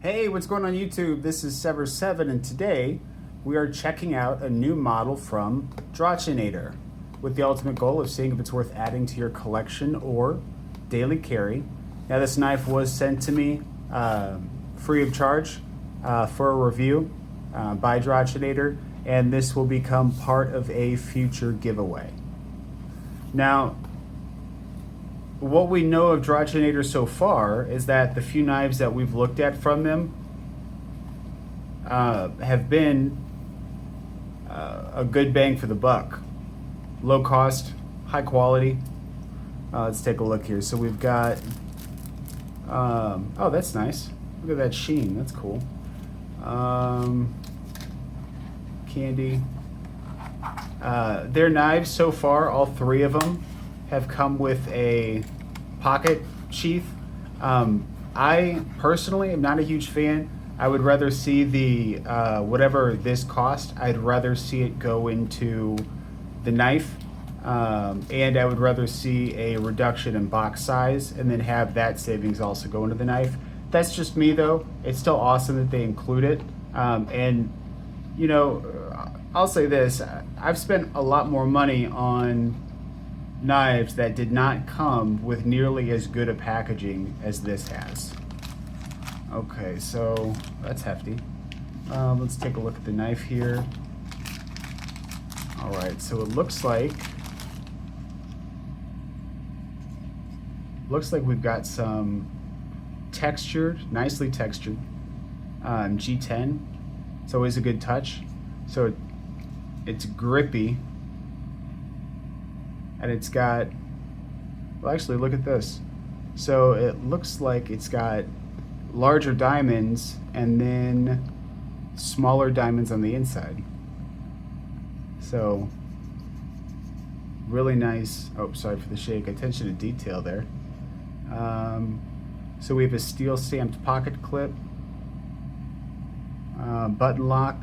Hey, what's going on YouTube? This is Sever7 and today we are checking out a new model from Drachenader with the ultimate goal of seeing if it's worth adding to your collection or daily carry. Now this knife was sent to me free of charge for a review by Drachenader, and this will become part of a future giveaway. Now, what we know of Drachenader so far is that the few knives that we've looked at from them have been a good bang for the buck. Low cost, high quality. Let's take a look here. So we've got, oh, that's nice. Look at that sheen, that's cool. Candy. Their knives so far, all three of them, have come with a pocket sheath. I personally am not a huge fan. I would rather see the whatever this cost, I'd rather see it go into the knife, and I would rather see a reduction in box size and then have that savings also go into the knife. That's just me though. It's still awesome that they include it, and you know, I'll say this, I've spent a lot more money on knives that did not come with nearly as good a packaging as this has. Okay, so that's hefty. Let's take a look at the knife here. All right, so it looks like we've got some textured, nicely textured G10. It's always a good touch. So it's grippy. And it's got, well, actually, look at this. So it looks like it's got larger diamonds and then smaller diamonds on the inside. So really nice. Oh, sorry for the shake. Attention to detail there. So we have a steel stamped pocket clip, button lock,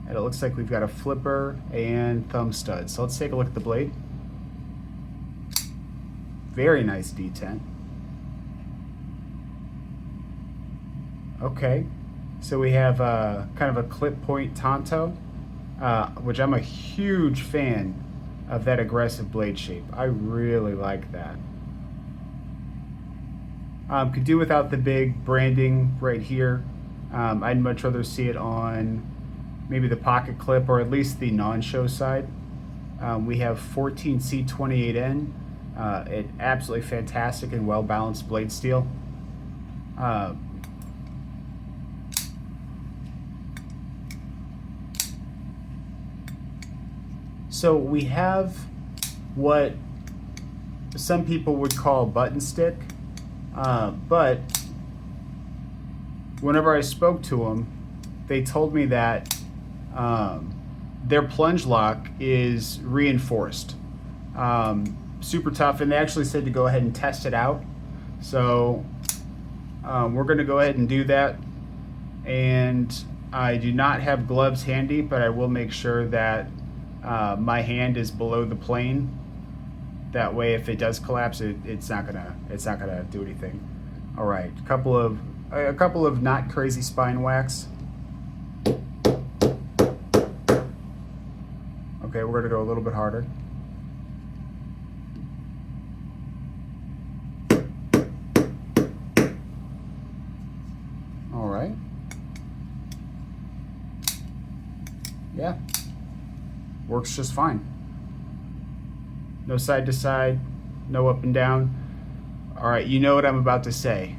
and it looks like we've got a flipper and thumb stud. So let's take a look at the blade. Very nice detent. Okay, so we have kind of a clip point tanto, which I'm a huge fan of that aggressive blade shape. I really like that. Could do without the big branding right here. I'd much rather see it on maybe the pocket clip or at least the non-show side. We have 14C28N, an absolutely fantastic and well-balanced blade steel. So we have what some people would call button stick, but whenever I spoke to them, they told me that their plunge lock is reinforced, super tough, and they actually said to go ahead and test it out. So we're going to go ahead and do that. And I do not have gloves handy, but I will make sure that my hand is below the plane. That way, if it does collapse, it's not gonna do anything. All right, a couple of not crazy spine whacks. Okay, we're gonna go a little bit harder. All right. Yeah, works just fine. No side to side, no up and down. All right, you know what I'm about to say.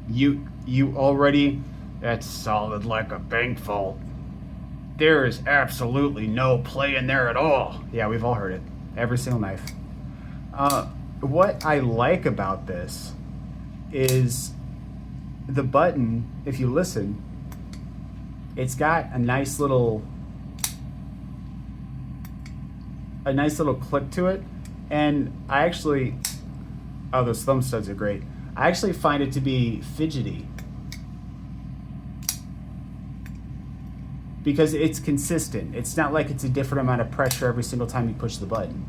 You already, that's solid like a bank vault. There is absolutely no play in there at all. Yeah, we've all heard it. Every single knife. What I like about this is the button, if you listen, it's got a nice little click to it. And I actually, oh, those thumb studs are great. I actually find it to be fidgety because it's consistent. It's not like it's a different amount of pressure every single time you push the button.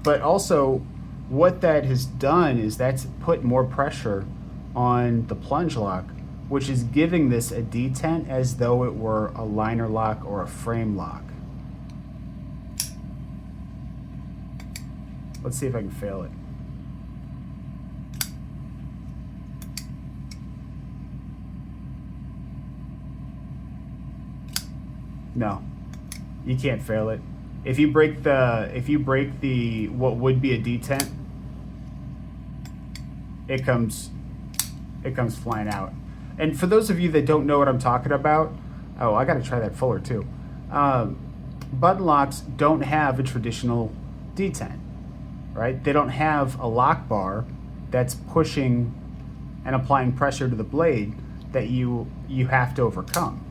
But also, what that has done is that's put more pressure on the plunge lock, which is giving this a detent as though it were a liner lock or a frame lock. Let's see if I can fail it. No, you can't fail it. If you break the what would be a detent, it comes flying out. And for those of you that don't know what I'm talking about, oh, I got to try that fuller too. Button locks don't have a traditional detent, right? They don't have a lock bar that's pushing and applying pressure to the blade that you have to overcome.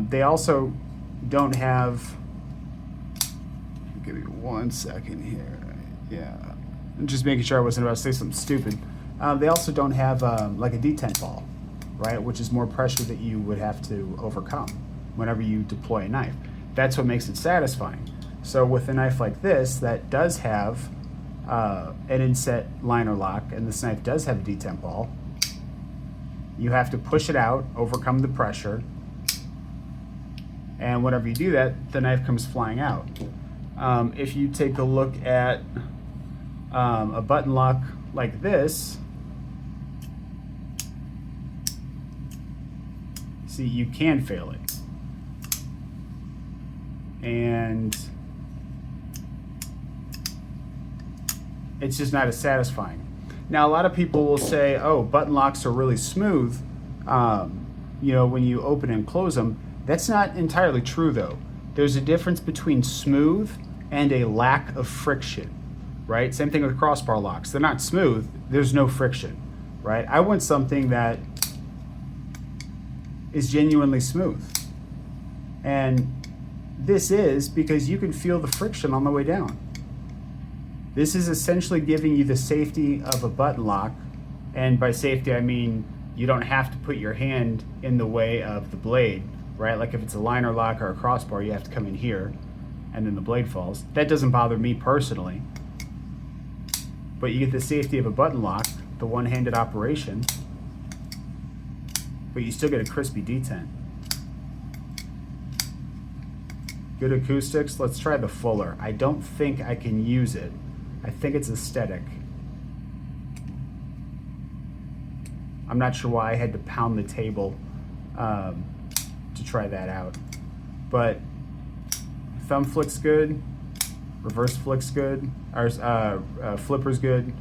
They also don't have. Give me 1 second here. Yeah, I'm just making sure I wasn't about to say something stupid. They also don't have like a detent ball, right? Which is more pressure that you would have to overcome whenever you deploy a knife. That's what makes it satisfying. So with a knife like this that does have an inset liner lock, and this knife does have a detent ball, you have to push it out, overcome the pressure, and whenever you do that, the knife comes flying out. If you take a look at a button lock like this, see, you can fail it. And it's just not as satisfying. Now, a lot of people will say, oh, button locks are really smooth, you know, when you open and close them. That's not entirely true, though. There's a difference between smooth and a lack of friction, right? Same thing with crossbar locks. They're not smooth. There's no friction, right? I want something that is genuinely smooth. And this is because you can feel the friction on the way down. This is essentially giving you the safety of a button lock. And by safety, I mean you don't have to put your hand in the way of the blade, right? Like if it's a liner lock or a crossbar, you have to come in here and then the blade falls. That doesn't bother me personally. But you get the safety of a button lock, the one-handed operation, but you still get a crispy detent. Good acoustics. Let's try the fuller. I don't think I can use it. I think it's aesthetic. I'm not sure why I had to pound the table to try that out. But thumb flick's good, reverse flick's good, or flipper's good,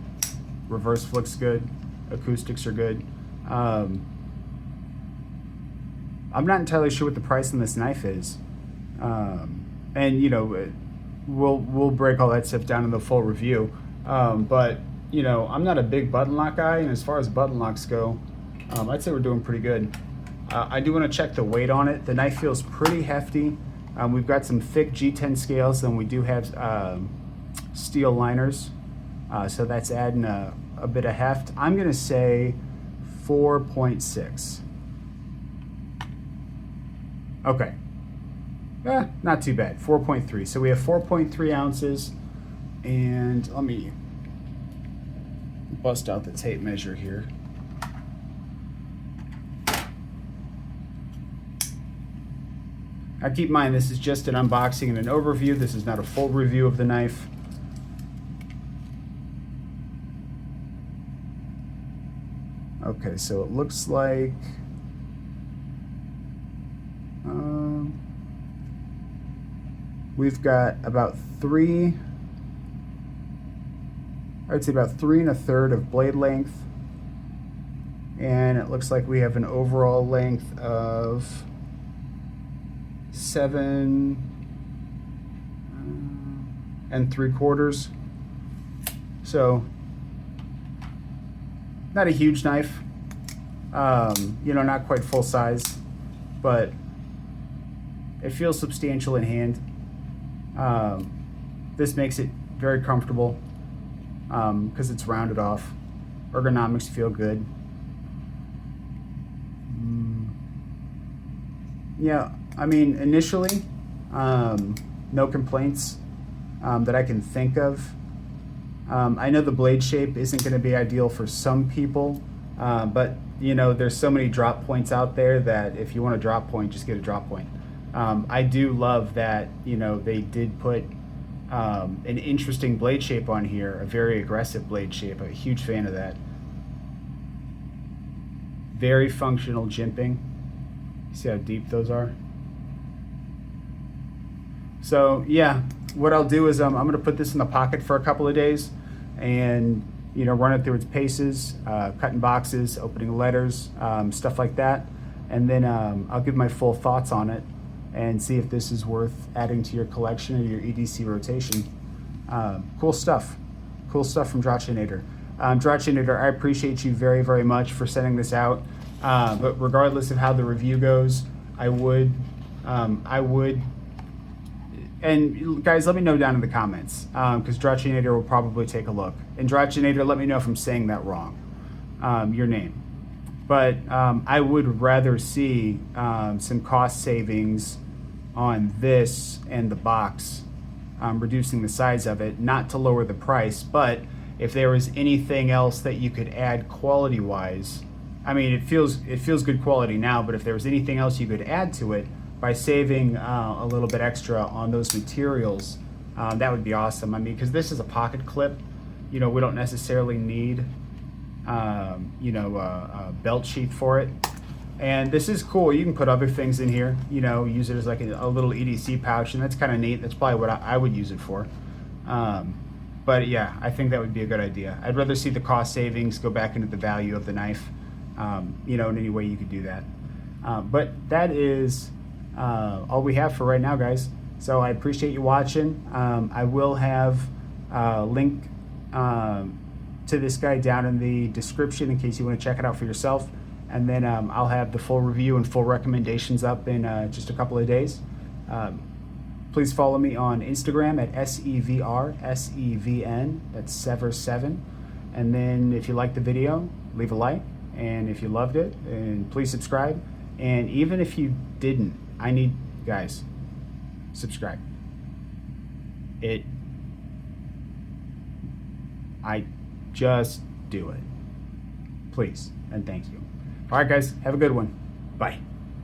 reverse flick's good, acoustics are good. I'm not entirely sure what the price on this knife is. And you know, we'll break all that stuff down in the full review. But you know, I'm not a big button lock guy, and as far as button locks go, I'd say we're doing pretty good. I do want to check the weight on it. The knife feels pretty hefty. We've got some thick G10 scales, and we do have steel liners, so that's adding a bit of heft. I'm gonna say 4.6. Okay. Not too bad. 4.3. So we have 4.3 ounces, and let me bust out the tape measure here. Now keep in mind, this is just an unboxing and an overview. This is not a full review of the knife. Okay, so it looks like we've got about I'd say about 3 1/3 of blade length, and it looks like we have an overall length of 7 3/4. So not a huge knife, you know, not quite full size, but it feels substantial in hand. This makes it very comfortable because it's rounded off. Ergonomics feel good. Yeah, I mean, initially, no complaints. that I can think of. I know the blade shape isn't going to be ideal for some people, but you know, there's so many drop points out there that if you want a drop point, just get a drop point. I do love that, you know, they did put an interesting blade shape on here, a very aggressive blade shape. I'm a huge fan of that. Very functional jimping. See how deep those are? So yeah, what I'll do is I'm going to put this in the pocket for a couple of days and, you know, run it through its paces, cutting boxes, opening letters, stuff like that. And then I'll give my full thoughts on it and see if this is worth adding to your collection or your EDC rotation. Cool stuff. Cool stuff from Drachenader. Drachenader, I appreciate you very, very much for sending this out. But regardless of how the review goes, I would, and guys, let me know down in the comments, because Drachenader will probably take a look. And Drachenader, let me know if I'm saying that wrong, your name. But I would rather see some cost savings on this and the box, reducing the size of it, not to lower the price, but if there was anything else that you could add quality-wise. I mean, it feels good quality now, but if there was anything else you could add to it by saving a little bit extra on those materials, that would be awesome. I mean, because this is a pocket clip, you know, we don't necessarily need, you know, a belt sheath for it. And this is cool. You can put other things in here, you know, use it as like a little EDC pouch, and that's kind of neat. That's probably what I would use it for. But yeah, I think that would be a good idea. I'd rather see the cost savings go back into the value of the knife, you know, in any way you could do that. But that is all we have for right now, guys. So I appreciate you watching. I will have a link to this guy down in the description in case you want to check it out for yourself. And then I'll have the full review and full recommendations up in just a couple of days. Please follow me on Instagram at SEVRSEVN, that's Sever7. And then if you liked the video, leave a like. And if you loved it, and please subscribe. And even if you didn't, I need, guys, subscribe. I just do it. Please, and thank you. All right, guys, have a good one. Bye.